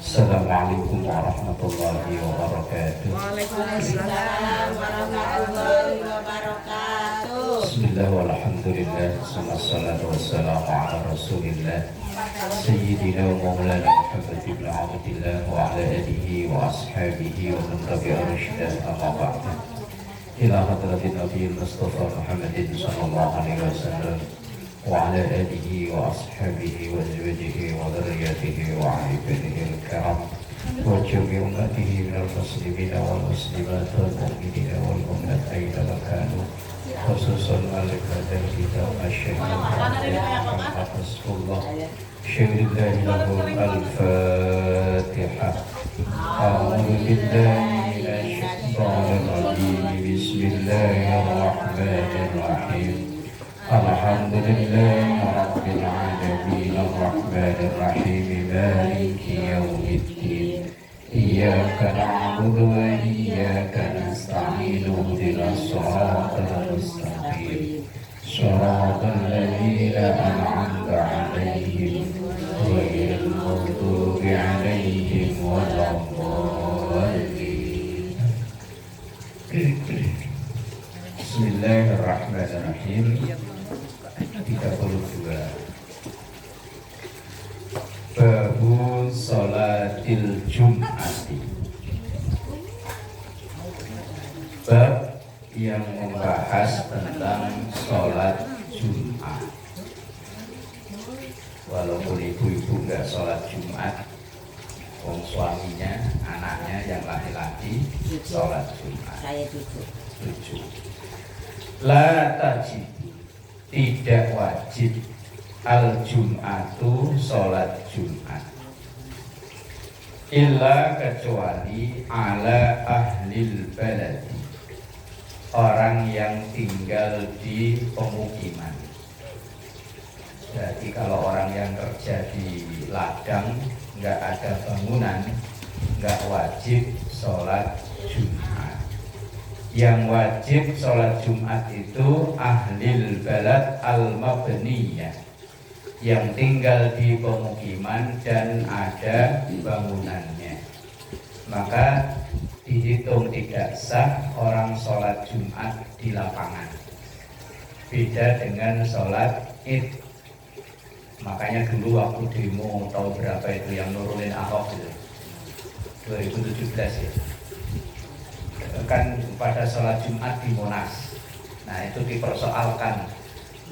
Assalamualaikum warahmatullahi wabarakatuh. Waalaikumsalam warahmatullahi wabarakatuh. Bismillah walhamdulillah, wassalatu wassalamu ala rasulillah Sayyidina wa maulana Muhammad ibn Abdillah wa ala alihi wa ashabihi wa man tabi'a rusydah amma ba'du. Ila hadratin Nabi Mustafa Muhammadin sallallahu alaihi wasallam wa ala alihi wa ashabihi wa azwajihi wa dhurriyyatihi wa ibadihi al-kiram wa jami ummatihi minal muslimina wal muslimat wal mu'minina wal mu'minat aina makanu khususan malik hadal kitab asyhadu Rasulullah syahidillah lahu al-fatihah. A'udzu billahi minasy syaithanir rajim. Bismillahirrahmanirrahim. Alhamdulillahi rabbil alamin arrahmanir rahim maliki yaumiddin iyyaka na'budu wa iyyaka nasta'in ihdinas siratal mustaqim siratal ladzina an'amta 'alaihim ghairil maghdubi 'alaihim waladdallin. Bismillahirrahmanirrahim. 32. Babu sholatil Jum'ati. Bab yang membahas tentang sholat Jumat. Walaupun ibu-ibu nggak sholat Jumat, suaminya, anaknya yang laki-laki sholat Jumat. Saya tujuh. La tajib, tidak wajib al-jum'atu sholat Jumat illa kecuali ala ahlil baladi, orang yang tinggal di pemukiman. Jadi kalau orang yang kerja di ladang nggak ada bangunan, nggak wajib sholat Jumat. Yang wajib sholat Jumat itu ahlil balad al-mabniyah, yang tinggal di pemukiman dan ada bangunannya. Maka dihitung tidak sah orang sholat Jumat di lapangan. Beda dengan sholat Id. Makanya dulu waktu demo tahu berapa itu yang nurunin Ahok itu 2017 ya, kan pada sholat Jumat di Monas. Nah itu dipersoalkan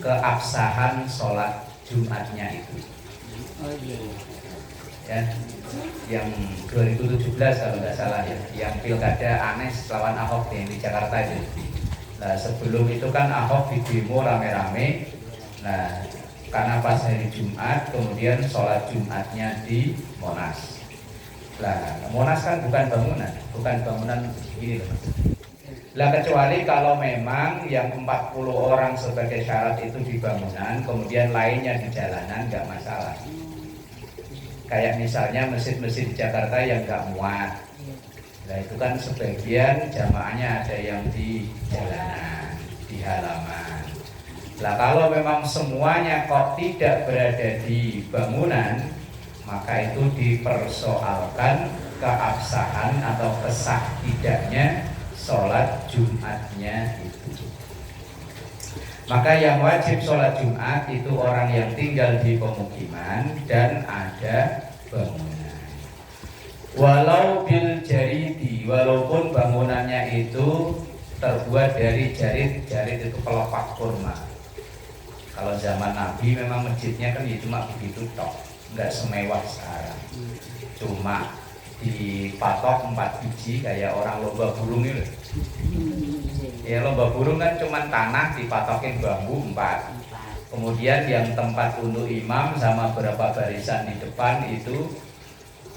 keabsahan sholat Jumatnya itu. Oh iya. Ya, yang 2017 kalau nggak salah ya, yang pilkada Anies lawan Ahok yang di Jakarta itu. Nah sebelum itu kan Ahok di demo rame-rame. Nah karena pas hari Jumat kemudian sholat Jumatnya di Monas. Lah, Monas kan bukan bangunan ini loh. Lah kecuali kalau memang yang 40 orang sebagai syarat itu di bangunan, kemudian lainnya di jalanan nggak masalah. Kayak misalnya masjid-masjid di Jakarta yang nggak muat. Nah itu kan sebagian jamaahnya ada yang di jalanan, di halaman. Lah kalau memang semuanya kok tidak berada di bangunan, maka itu dipersoalkan keabsahan atau kesah tidaknya sholat Jumatnya itu. Maka yang wajib sholat Jumat itu orang yang tinggal di pemukiman dan ada bangunan. Walau bil jaridi, walaupun bangunannya itu terbuat dari jarit itu pelepah kurma. Kalau zaman Nabi memang masjidnya kan ya cuma begitu tok, nggak semewah sekarang. Cuma dipatok 4 biji kayak orang lomba burung itu. Ya lomba burung kan cuma tanah dipatokin bambu 4. Kemudian yang tempat untuk imam sama beberapa barisan di depan itu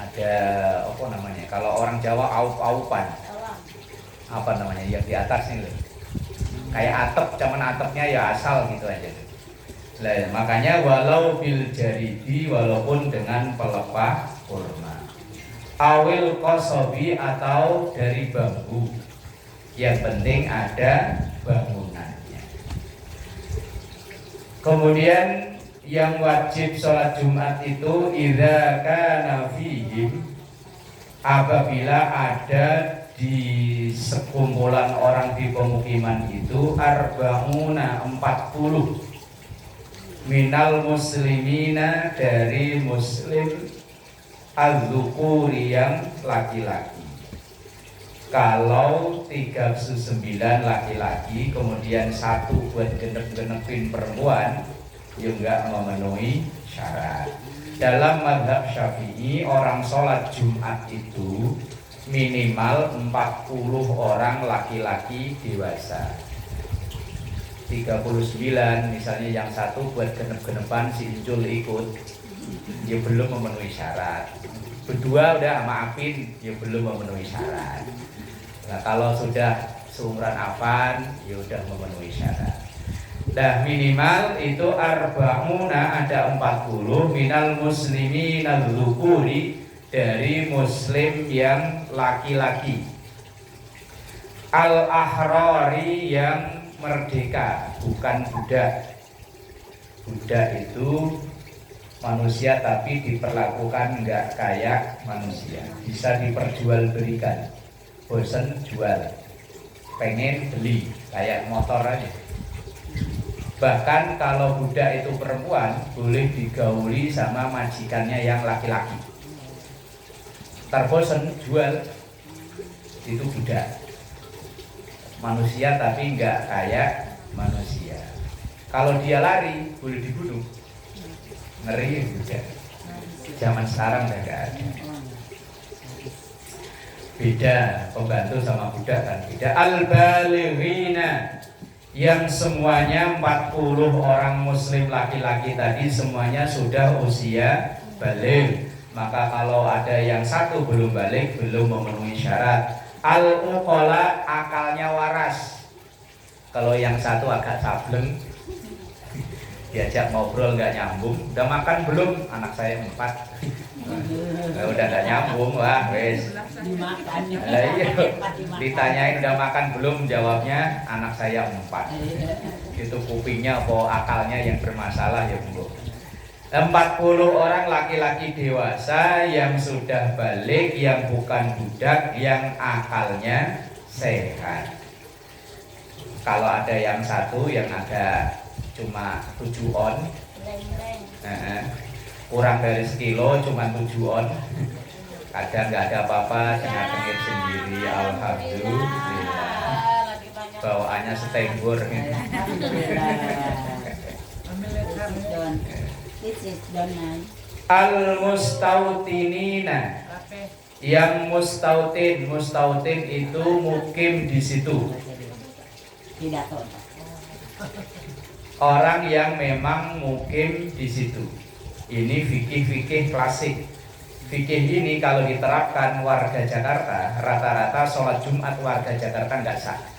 ada apa namanya? Kalau orang Jawa aup-aupan. Apa namanya? Yang di atas ini loh. Kayak atap, cuman atapnya ya asal gitu aja. Nah, makanya walau bil jaridi, walaupun dengan pelepah kurma, awil kosobi atau dari bambu, yang penting ada bangunannya. Kemudian yang wajib sholat Jumat itu idza kana fihim, apabila ada di sekumpulan orang di pemukiman itu arba'una 40 minal muslimina dari muslim az-zukuri yang laki-laki. Kalau 39 laki-laki kemudian satu buat genep-genepin perempuan, ya enggak memenuhi syarat. Dalam mazhab Syafi'i orang sholat Jumat itu minimal 40 orang laki-laki dewasa. 39 misalnya yang satu buat genep-genepan si Incul ikut, ya belum memenuhi syarat. Berdua udah maafin, ya belum memenuhi syarat. Nah kalau sudah seumuran Afan, ya udah memenuhi syarat. Nah minimal itu arba'una ada 40 minal muslimin al-zukuri dari muslim yang laki-laki, al-ahrari yang merdeka, bukan budak. Budak itu manusia tapi diperlakukan enggak kayak manusia, bisa diperjualbelikan. Bosen jual, pengen beli, kayak motor aja. Bahkan kalau budak itu perempuan boleh digauli sama majikannya yang laki-laki. Terbosen jual, itu budak. Manusia tapi enggak kayak manusia. Kalau dia lari boleh dibunuh. Ngeri juga. Zaman sekarang udah enggak ada. Beda pembantu sama budak kan beda. Al-balighina yang semuanya 40 orang muslim laki-laki tadi semuanya sudah usia baligh. Maka kalau ada yang satu belum baligh, belum memenuhi syarat. Al-uqala akalnya waras. Kalau yang satu agak sableng, diajak ngobrol nggak nyambung. Udah makan belum? Anak saya 4. Nah, udah nggak nyambung, wah wes. Dimakan. Iya. Ditanyain udah makan belum? Jawabnya anak saya 4. Itu kupingnya apa akalnya yang bermasalah ya Bu. 40 orang laki-laki dewasa yang sudah balik, yang bukan budak, yang akalnya sehat. Kalau ada yang satu yang ada cuma 7 on, kurang dari sekilo, cuma 7 on, kadang nggak ada apa-apa, cengar-cengir sendiri, alhamdulillah. Bawaannya setenggor. Al-mustautinina yang mustautin itu mukim di situ. Orang yang memang mukim di situ. Ini fikih-fikih klasik. Fikih ini kalau diterapkan warga Jakarta, rata-rata sholat Jumat warga Jakarta nggak sah.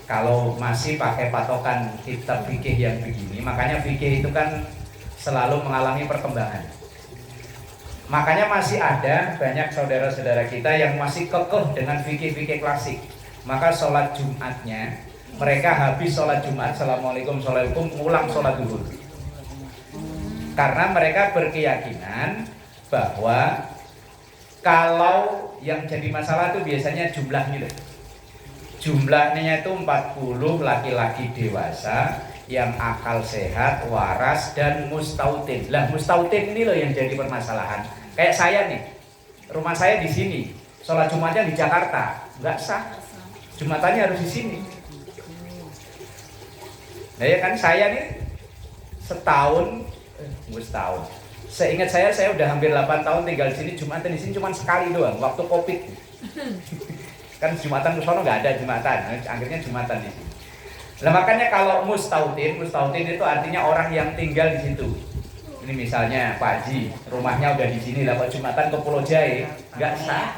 Kalau masih pakai patokan kitab fikih yang begini, makanya fikih itu kan selalu mengalami perkembangan. Makanya masih ada banyak saudara-saudara kita yang masih kekeh dengan fikih-fikih klasik. Maka sholat Jumatnya, mereka habis sholat Jumat, assalamualaikum, ulang sholat duhur. Karena mereka berkeyakinan bahwa kalau yang jadi masalah itu biasanya jumlahnya loh. Jumlahnya itu 40 laki-laki dewasa yang akal sehat, waras, dan mustautin. Lah mustautin ini loh yang jadi permasalahan. Kayak saya nih, rumah saya di sini, sholat Jumatnya di Jakarta, nggak sah. Jumatannya harus di sini. Nah ya kan saya nih setahun. Seingat saya udah hampir 8 tahun tinggal di sini. Jumatan di sini cuma sekali doang, waktu Covid. Kan Jumatan ke sono nggak ada Jumatan, akhirnya Jumatan di sini. Nah makanya kalau mustautin itu artinya orang yang tinggal di situ. Ini misalnya Pak Haji, rumahnya udah di sini, dapat Jumatan ke Pulau Jae, nggak sah.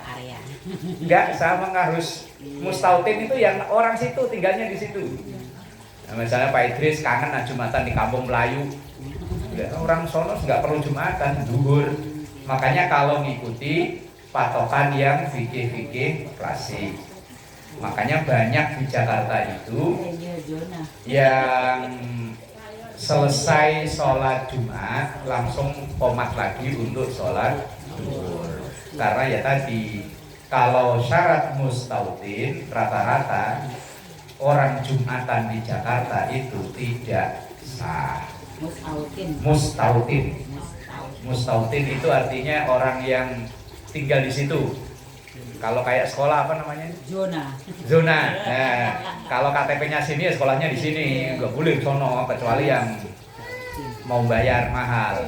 Nggak sama, harus mustautin itu yang orang situ tinggalnya di situ. Nah, misalnya Pak Idris kangen Jumatan di Kampung Melayu, orang sono nggak perlu Jumatan, duhur. Makanya kalau ngikuti patokan yang fikih-fikih klasik. Makanya banyak di Jakarta itu yang selesai sholat Jumat langsung komat lagi untuk sholat zuhur. Karena ya tadi, kalau syarat mustautin, rata-rata orang Jumatan di Jakarta itu tidak sah. Mustautin. Mustautin itu artinya orang yang tinggal di situ. Kalau kayak sekolah apa namanya? Zona. Nah, kalau KTP-nya sini ya sekolahnya di sini, nggak boleh sono kecuali yang mau bayar mahal.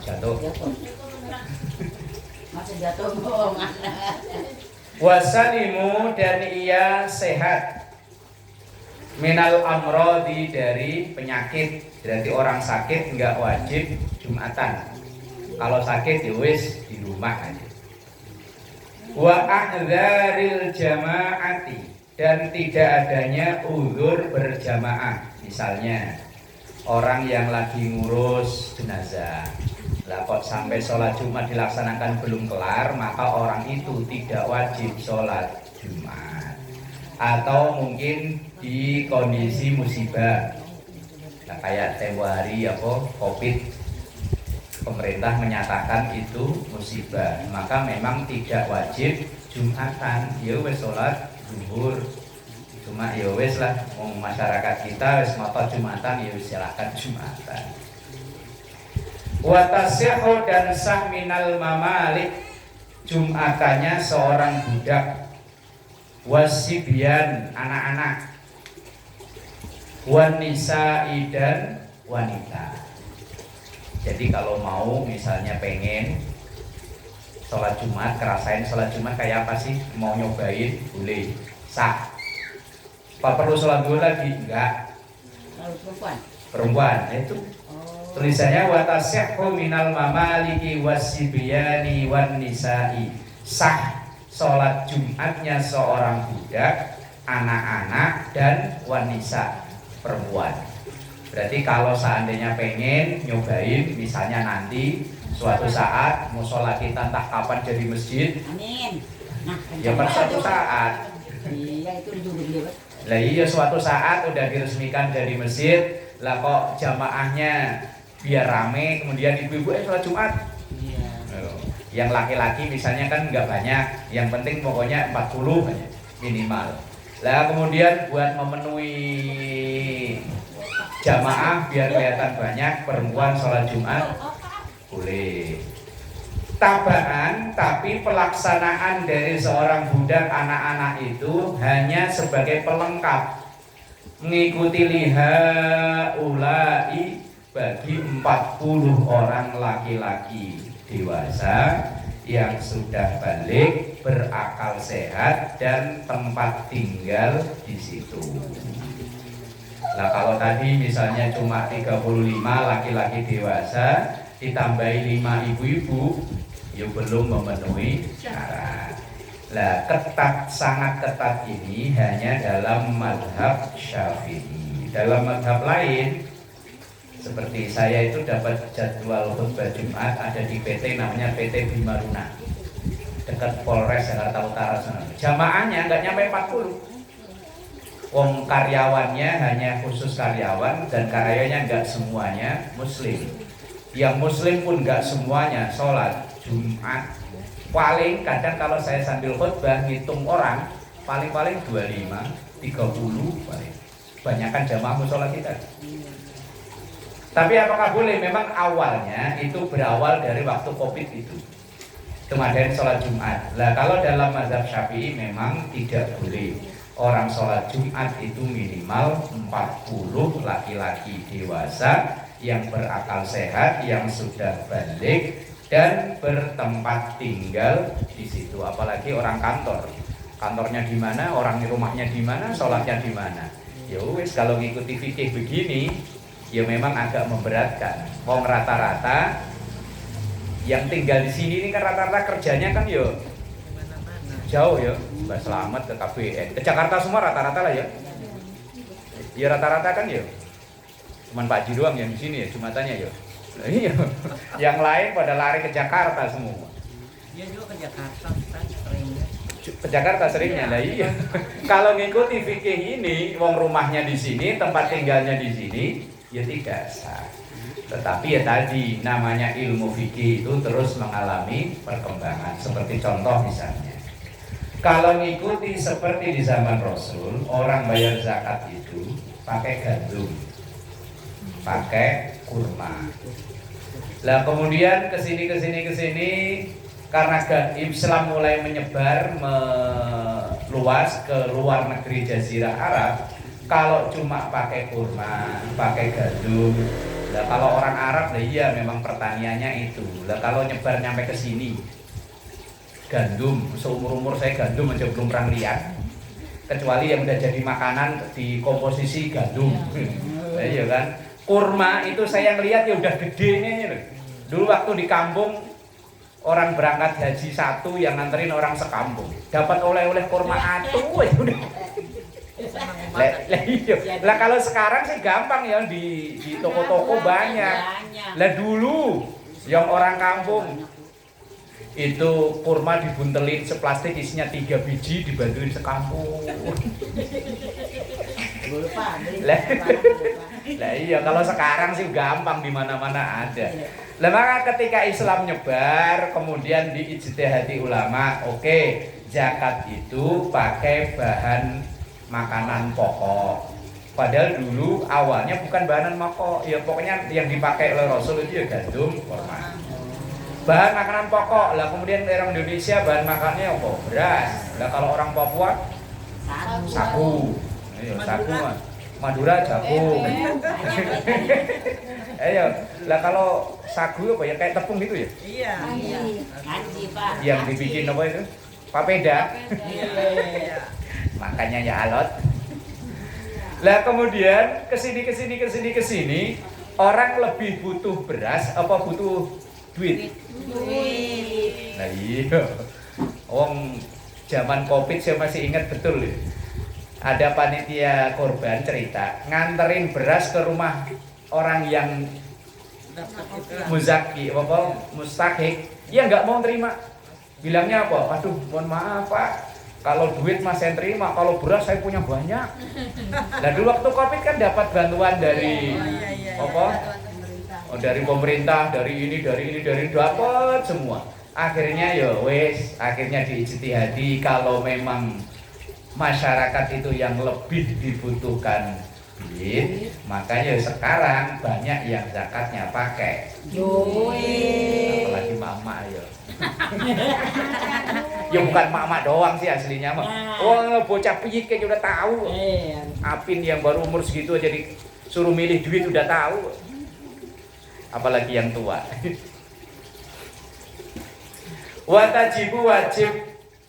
Jatuh. Masih jatuh bohong. Wasalimu dan ia sehat. Minal amrodi dari penyakit. Berarti orang sakit nggak wajib Jumatan. Kalau sakit ya wis di rumah aja. Wa a'dzaril jama'ati dan tidak adanya uzur berjamaah. Misalnya orang yang lagi ngurus jenazah, lah kok sampai sholat Jumat dilaksanakan belum kelar, maka orang itu tidak wajib sholat Jumat. Atau mungkin di kondisi musibah, nah, kayak tempo hari COVID, pemerintah menyatakan itu musibah, maka memang tidak wajib Jumatan. Ya wis sholat zuhur, cuma ya wis lah, masyarakat kita wis ngotot Jumatan, ya wis silakan Jumatan. Wa tasihhu dan sah minal mamalik, Jumatannya seorang budak, wasibyan anak-anak, wan nisa'i dan wanita. Jadi kalau mau misalnya pengen sholat Jumat, kerasain sholat Jumat kayak apa sih, mau nyobain boleh, sah. Apa perlu sholat dulu lagi? Enggak. Perempuan itu tulisannya watasihhu minal mamaliki wasibyani wan nisa'i, sah sholat Jumatnya seorang budak, anak-anak dan wanita perempuan. Berarti kalau seandainya pengen nyobain, misalnya nanti suatu saat musola kita entah kapan jadi masjid, amin. Nah, ya pada suatu saat, iya itu dulu. lah iya suatu saat udah diresmikan jadi masjid, lah kok jamaahnya biar rame, kemudian ibu-ibu sholat Jumat. Iya. Yang laki-laki misalnya kan nggak banyak, yang penting pokoknya 40 minimal. Lah kemudian buat memenuhi jamaah biar kelihatan banyak, perempuan sholat Jumat boleh. Tabaan, tapi pelaksanaan dari seorang budak anak-anak itu hanya sebagai pelengkap, mengikuti liha ulai bagi 40 orang laki-laki dewasa yang sudah balik, berakal sehat dan tempat tinggal di situ. Nah kalau tadi misalnya cuma 35 laki-laki dewasa ditambahi 5 ibu-ibu, ya belum memenuhi syarat. Nah ketat, sangat ketat ini hanya dalam mazhab Syafi'i. Dalam mazhab lain, seperti saya itu dapat jadwal khutbah Jumat ada di PT namanya PT Bimaruna, dekat Polres Jakarta Utara sana. Jamaahnya nggak nyampe 40. Wong karyawannya hanya khusus karyawan dan karyawannya nggak semuanya muslim. Yang muslim pun nggak semuanya sholat Jumat. Paling kadang kalau saya sambil khutbah ngitung orang paling-paling 25, 30 paling. Kebanyakan jamaah musola kita. Tapi apakah boleh? Memang awalnya itu berawal dari waktu COVID itu, kemarin sholat Jumat. Lah kalau dalam mazhab Syafi'i memang tidak boleh orang sholat Jumat itu minimal 40 laki-laki dewasa yang berakal sehat, yang sudah balik dan bertempat tinggal di situ. Apalagi orang kantor, kantornya di mana, orang rumahnya di mana, sholatnya di mana. Ya wis kalau ngikuti fikih begini, ya memang agak memberatkan. Wong rata-rata yang tinggal di sini ini kan rata-rata kerjanya kan yo jauh ya, Mbak Selamat ke KBN, ke Jakarta semua rata-rata lah ya. Ya rata-rata kan ya. Cuman Pak Haji doang yang di sini ya Jumatannya ya. Iya. Yang lain pada lari ke Jakarta semua. Iya juga ke Jakarta seringnya. Ke Jakarta seringnya lah iya. Kalau ngikuti fikih ini, wong rumahnya di sini, tempat tinggalnya di sini, ya tidak sah. Tetapi ya tadi namanya ilmu fikih itu terus mengalami perkembangan. Seperti contoh misalnya, kalau ngikuti seperti di zaman Rasul, orang bayar zakat itu pakai gandum, pakai kurma. Lah kemudian kesini karena Islam mulai menyebar meluas ke luar negeri Jazirah Arab. Kalau cuma pakai kurma, pakai gandum, lah kalau orang Arab lah iya memang pertaniannya itu. Lah kalau nyebar nyampe ke sini, gandum, seumur-umur saya gandum aja belum pernah lihat. Kecuali yang udah jadi makanan di komposisi gandum. Nah, iya kan? Kurma itu saya ngelihat ya udah gedenya loh. Dulu waktu di kampung orang berangkat haji satu yang nganterin orang sekampung dapat oleh-oleh kurma atuh ya udah. Lah kalau sekarang sih gampang ya di toko-toko banyak. Lah dulu yang orang kampung itu kurma dibuntelin seplastik isinya 3 biji dibantuin sekampung. Lah iya kalau sekarang sih gampang di mana-mana ada. Lah maka ketika Islam nyebar kemudian diijtihadi ulama, oke, zakat itu pakai bahan makanan pokok. Padahal dulu awalnya bukan bahan pokok, ya pokoknya yang dipakai oleh Rasul itu ya gandum, kurma. Bahan makanan pokok. Lah kemudian orang Indonesia bahan makannya apa? Beras. Lah kalau orang Papua sagu. Ayo sagu. Madura jagung. Ayo, lah kalau sagu apa ya kayak tepung gitu ya? Iya. Pak. Yang dibikin apa itu? Papeda. Iya. Makanya ya alot. Lah kemudian kesini orang lebih butuh beras apa butuh duit? Nah iya. Wong zaman Covid saya masih ingat betul ya. Ada panitia korban cerita nganterin beras ke rumah orang yang muzaki mustahik, ya nggak mau terima. Bilangnya apa? Aduh, mohon maaf Pak, kalau duit mas saya terima, kalau beras saya punya banyak. Nah dulu waktu Covid kan dapat bantuan dari dari pemerintah, dari ini dapat semua. Akhirnya ya wes, akhirnya diijtihadi kalau memang masyarakat itu yang lebih dibutuhkan duit, makanya sekarang banyak yang zakatnya pakai duit. Apalagi mama ya. Ya bukan mama doang sih aslinya mah. Oh bocah piyik kayak udah tahu. Apin yang baru umur segitu aja disuruh milih duit udah tahu. Apalagi yang tua. Watajibu wajib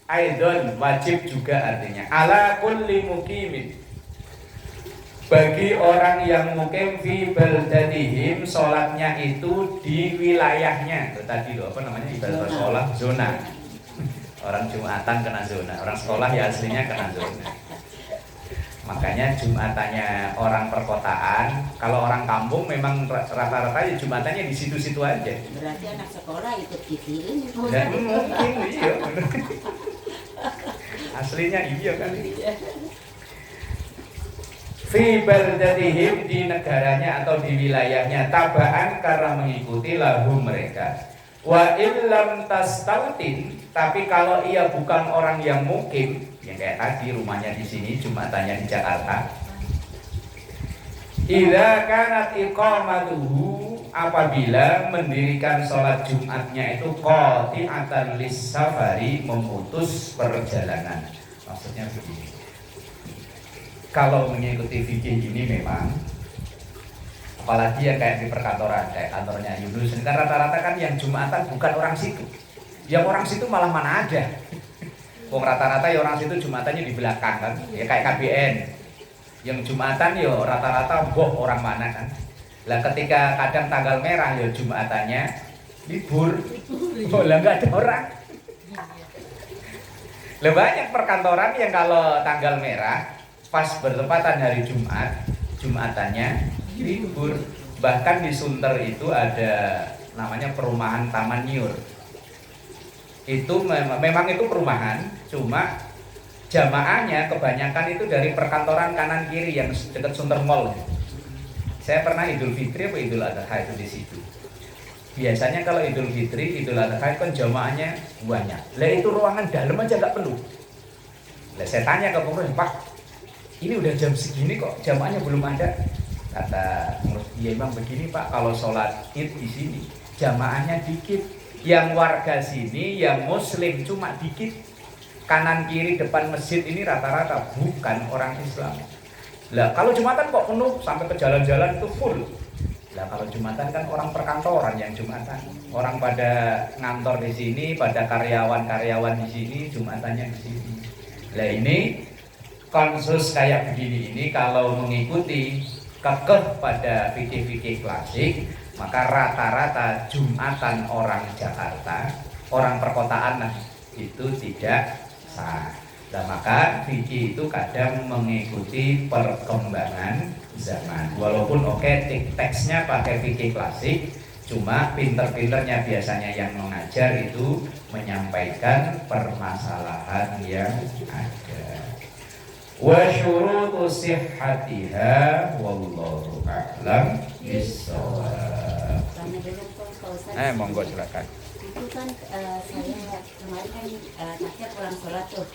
aidon, wajib juga artinya ala kulli mukimin, bagi orang yang mukim fi baldatihim, sholatnya itu di wilayahnya. Itu tadi loh apa namanya ibadah sholat zona. Orang Jumatan kena zona, orang sekolah ya aslinya kena zona. Makanya Jumatannya orang perkotaan, kalau orang kampung memang rata-rata ya Jumatannya di situ-situ aja. Berarti anak sekolah ikut kikirin. Dan mungkin iya. Aslinya iya kan. Fi baldatihim, di negaranya atau di wilayahnya, tabaan karena mengikuti lahum mereka. Wa illam tastautin, tapi kalau ia bukan orang yang mukim, yang kayak tadi rumahnya di sini, Jumatannya di Jakarta. Idza kanat iqamatuhu, apabila mendirikan sholat Jumatnya itu qati'atan lis-safari, memutus perjalanan. Maksudnya begini. Kalau mengikuti fikih ini memang, apalagi yang kayak di perkantoran, kayak kantornya Yunus, kan rata-rata kan yang Jumatan bukan orang situ. Yang orang situ malah mana ada. Wong rata-rata ya orang situ Jumatannya di belakang kan, ya kayak KBN. Yang Jumatan ya rata-rata orang mana kan. Lah ketika kadang tanggal merah ya Jumatannya libur. Oh lah nggak ada orang. Lah banyak perkantoran yang kalau tanggal merah pas bertepatan hari Jumat, Jumatannya libur. Bahkan di Sunter itu ada namanya perumahan Taman Nyur. Itu memang itu perumahan, cuma jamaahnya kebanyakan itu dari perkantoran kanan kiri yang dekat Sunter Mall. Saya pernah Idul Fitri atau Idul Adha itu di situ. Biasanya kalau Idul Fitri, Idul Adha kan jamaahnya banyak. Lah itu ruangan dalam aja nggak penuh. Lah saya tanya ke pengurus, Pak, ini udah jam segini kok jamaahnya belum ada. Kata pengurus, iya memang begini Pak, kalau sholat id di sini jamaahnya dikit. Yang warga sini, yang Muslim cuma dikit. Kanan kiri depan masjid ini rata-rata bukan orang Islam. Lah kalau Jumatan kok penuh sampai ke jalan-jalan itu full. Lah kalau Jumatan kan orang perkantoran yang Jumatan. Orang pada ngantor di sini, pada karyawan-karyawan di sini, Jumatannya di sini. Lah ini konsus kayak begini ini kalau mengikuti kekeh pada fikih-fikih klasik, maka rata-rata Jumatan orang Jakarta, orang perkotaan itu tidak sah. Nah, maka fikih itu kadang mengikuti perkembangan zaman. Walaupun teksnya pakai fikih klasik, cuma pinter-pinternya biasanya yang mengajar itu menyampaikan permasalahan yang ada. Wa syurutu sihhatiha wallahu a'lam bissawab. Monggo silakan. Itu kan saya kemarin kan Tasya pulang sholat tuh.